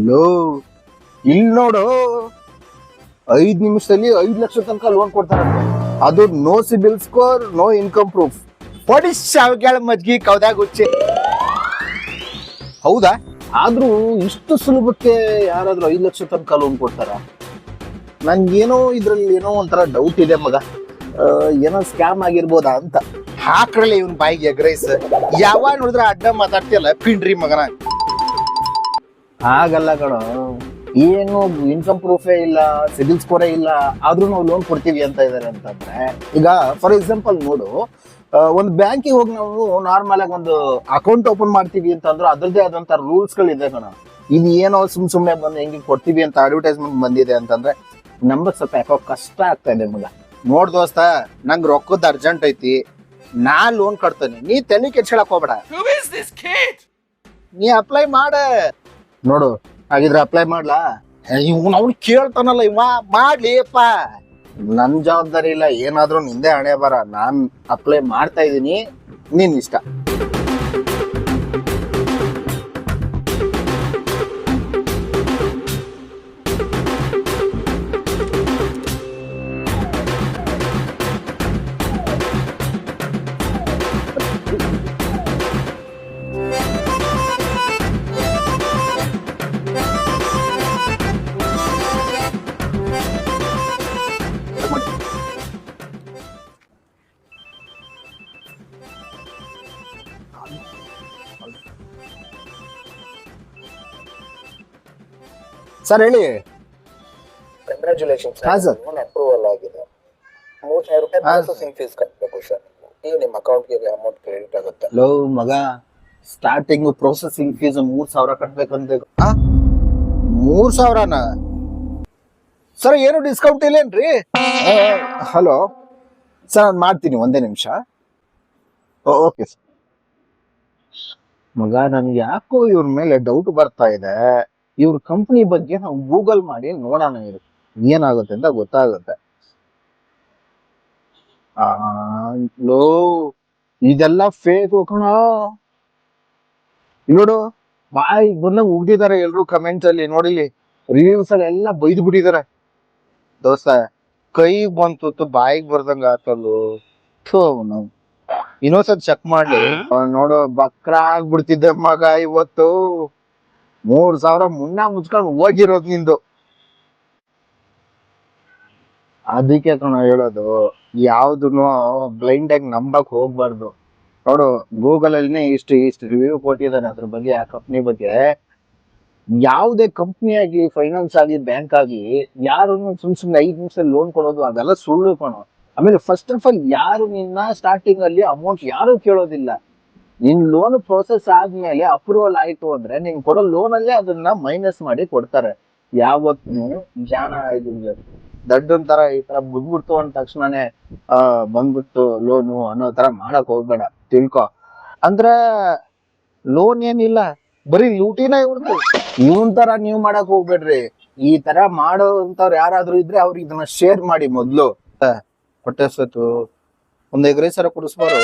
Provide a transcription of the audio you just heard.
Low ಇಲ್ಲಿ ನೋಡು, 5 ನಿಮಿಷದಲ್ಲಿ 5 ಲಕ್ಷ ತನಕ ಲೋನ್ ಕೊಡ್ತಾರಂತೆ. ಅದು no CIBIL score, no income proof. ಶಾವ್ಗ್ಯಾಳ ಮಜ್ಗಿ ಕೌದಾಗ ಹುಚ್ಚಿ. ಹೌದಾ? ಆದ್ರೂ ಇಷ್ಟು ಸುಲಭಕ್ಕೆ ಯಾರಾದ್ರೂ 5 ಲಕ್ಷ ತನಕ ಲೋನ್ ಕೊಡ್ತಾರ? ನನ್ಗೇನೋ ಇದ್ರಲ್ಲಿ ಏನೋ ಒಂಥರ ಡೌಟ್ ಇದೆ ಮಗ. ಏನೋ ಸ್ಕ್ಯಾಮ್ ಆಗಿರ್ಬೋದಾ ಅಂತ. ಹಾಕ್ರಲ್ಲ ಇವನ್ ಬಾಯಿಗೆ ಎಗ್ರೈಸ್. ಯಾವಾಗ ನೋಡಿದ್ರೆ ಅಡ್ಡ ಮಾತಾಡ್ತಿಯಲ್ಲ ಪಿಂಡ್ರಿ ಮಗನ. ಹಾಗಲ್ಲ ಕಣೋ, ಏನು ಇನ್ಕಮ್ ಪ್ರೂಫೇ ಇಲ್ಲ, ಸಿಬಿಲ್ ಸ್ಕೋರೇ ಇಲ್ಲ, ಆದ್ರೂ ನಾವು ಲೋನ್ ಕೊಡ್ತೀವಿ ಅಂತ ಇದಾರೆ ಅಂತಂದ್ರೆ, ಈಗ ಫಾರ್ ಎಕ್ಸಾಂಪಲ್ ನೋಡು, ಒಂದು ಬ್ಯಾಂಕಿಗೆ ಹೋಗಿ ನಾವು ನಾರ್ಮಲ್ ಆಗಿ ಒಂದು ಅಕೌಂಟ್ ಓಪನ್ ಮಾಡ್ತೀವಿ ಅಂತಂದ್ರೆ ಅದ್ರದ್ದೇ ಆದಂತ ರೂಲ್ಸ್ ಗಳಿದೆ ಕಣ. ಇದು ಏನೋ ಸುಮ್ನೆ ಬಂದು ಹೆಂಗೆ ಕೊಡ್ತೀವಿ ಅಂತ ಅಡ್ವರ್ಟೈಸ್ಮೆಂಟ್ ಬಂದಿದೆ ಅಂತಂದ್ರೆ ನಮ್ಗೆ ಸ್ವಲ್ಪ ಯಾಕೋ ಕಷ್ಟ ಆಗ್ತಾ ಇದೆ ಮಗ. ನೋಡ್ ದೋಸ್ತ, ನಂಗ್ ರೊಕ್ಕದ ಅರ್ಜೆಂಟ್ ಐತಿ, ನಾ ಲೋನ್ ಕಟ್ತೇನೆ, ನೀ ತಲೆ ಕೆಡ್ಸ್ಕೊಳಕ್ ಹೋಗ್ಬೇಡ. ನೀ ಅಪ್ಲೈ ಮಾಡ. ನೋಡು, ಹಾಗಿದ್ರೆ ಅಪ್ಲೈ ಮಾಡ್ಲಾ? ಇವ್ನು ಅವ್ನು ಕೇಳ್ತಾನಲ್ಲ, ಇವ ಮಾಡ್ಲಿಪ್ಪ. ನನ್ ಜವಾಬ್ದಾರಿ ಇಲ್ಲ, ಏನಾದ್ರೂ ನಿಂದೆ ಹಣೆ ಬರ. ನಾನ್ ಅಪ್ಲೈ ಮಾಡ್ತಾ ಇದೀನಿ, ನಿನ್ ಇಷ್ಟ. ಸರ್ ಹೇಳಿ. ಕಂಗ್ರಾಚುಲೇಷನ್ ಹಾ ಸರ್. ಲೋನ್ ಅಪ್ರೂವಲ್ ಆಗಿದೆ. 3000 ರೂಪಾಯಿ ಪ್ರೊಸೆಸಿಂಗ್ ಫೀಸ್ ಕಟ್ಟಬೇಕು ಸರ್. ಈಗ ನಿಮ್ಮ ಅಕೌಂಟ್ಗೆ ಅಮೌಂಟ್ ಕ್ರೆಡಿಟ್ ಆಗುತ್ತೆ. ಲೋ ಮಗ, ಸ್ಟಾರ್ಟಿಂಗ್ ಪ್ರೊಸೆಸಿಂಗ್ ಫೀಸ್ 3,000 ಕಟ್ಬೇಕಂತ. 3,000ನ? ಸರ್ ಏನು ಡಿಸ್ಕೌಂಟ್ ಇಲ್ಲೇನ್ರಿ? ಹಲೋ ಸರ್, ನಾನು ಮಾಡ್ತೀನಿ, ಒಂದೇ ನಿಮಿಷ. Okay sir. ಮಗ, ನನ್ಗೆ ಯಾಕೋ ಇವ್ರ ಮೇಲೆ ಡೌಟ್ ಬರ್ತಾ ಇದೆ. ಇವ್ರ ಕಂಪ್ನಿ ಬಗ್ಗೆ ನಾವು ಗೂಗಲ್ ಮಾಡಿ ನೋಡೋಣ, ಇದು ಏನಾಗುತ್ತೆ ಅಂತ ಗೊತ್ತಾಗುತ್ತೆ. ಲೋ, ಇದೆಲ್ಲ ಫೇಕ್ ಕಣ. ನೋಡು, ಬಾಯಿ ಬಂದಂಗ ಉಗ್ದಿದ್ದಾರೆ ಎಲ್ರು ಕಮೆಂಟ್ಸ್ ಅಲ್ಲಿ. ನೋಡಿಲಿ, ರಿವ್ಯೂಸ್ ಅಲ್ಲಿ ಎಲ್ಲ ಬೈದು ಬಿಟ್ಟಿದ್ದಾರೆ. ದೋಸ್ತ, ಕೈ ಬಂತು ಬಾಯಿಗೆ ಬರ್ದಂಗ ಆತಲ್ಲು. ಇನ್ನೊಂದ್ಸತ್ ಚೆಕ್ ಮಾಡ್ಲಿ. ನೋಡು, ಬಕ್ರ ಆಗ್ಬಿಡ್ತಿದ್ದೆ ಮಗ ಇವತ್ತು. 3,000 ಮುಚ್ಕೊಂಡು ಹೋಗಿರೋದು ನಿಂದು. ಅದಕ್ಕೆ ಕಣ ಹೇಳೋದು, ಯಾವ್ದನ್ನು ಬ್ಲೈಂಡ್ ಆಗಿ ನಂಬಕ್ ಹೋಗ್ಬಾರ್ದು. ನೋಡು, ಗೂಗಲ್ ಅಲ್ಲಿನೇ ಇಷ್ಟು ರಿವ್ಯೂ ಕೊಟ್ಟಿದ್ದಾನೆ ಅದ್ರ ಬಗ್ಗೆ, ಆ ಕಂಪ್ನಿ ಬಗ್ಗೆ. ಯಾವುದೇ ಕಂಪ್ನಿ ಆಗ್ಲಿ, ಫೈನಾನ್ಸ್ ಆಗ್ಲಿ, ಬ್ಯಾಂಕ್ ಆಗ್ಲಿ, ಯಾರನ್ನು ಸುಮ್ನೆ 5 ನಿಮಿಷದಲ್ಲಿ ಲೋನ್ ಕೊಡೋದು ಅದೆಲ್ಲ ಸುಳ್ಳು ಕಣ. ಆಮೇಲೆ ಫಸ್ಟ್ ಆಫ್ ಆಲ್ ಯಾರು ನಿನ್ನ ಸ್ಟಾರ್ಟಿಂಗ್ ಅಲ್ಲಿ ಅಮೌಂಟ್ ಯಾರು ಕೇಳೋದಿಲ್ಲ. ನಿನ್ ಲೋನ್ ಪ್ರೋಸೆಸ್ ಆದ್ಮೇಲೆ ಅಪ್ರೂವಲ್ ಆಯ್ತು ಅಂದ್ರೆ ನಿನ್ ಕೊಡೋ ಲೋನ್ ಅಲ್ಲೇ ಅದನ್ನ ಮೈನಸ್ ಮಾಡಿ ಕೊಡ್ತಾರೆ. ಯಾವತ್ತೂ ಜಾನ ದಡ್ಡನ್ ತರ ಈ ತರ ಬಂದ್ಬಿಡ್ತು ಅಂದ ತಕ್ಷಣನೇ ಬಂದ್ಬಿಟ್ಟು ಲೋನು ಅನ್ನೋ ತರ ಮಾಡಕ್ ಹೋಗ್ಬೇಡ, ತಿಳ್ಕೊ. ಅಂದ್ರ ಲೋನ್ ಏನಿಲ್ಲ, ಬರೀ ಲೂಟಿನ ಇವ್ರದ್ದು. ಇವನ್ ತರ ನೀವ್ ಮಾಡಕ್ ಹೋಗ್ಬೇಡ್ರಿ. ಈ ತರ ಮಾಡೋ ಅಂತವ್ರು ಯಾರಾದ್ರೂ ಇದ್ರೆ ಅವ್ರಿಗೆ ಇದನ್ನ ಶೇರ್ ಮಾಡಿ ಮೊದ್ಲು. ಹೊಟ್ಟೆ ಒಂದು ಎಗ್ರೈಸರ ಕುಡಿಸ್ಬಾರು.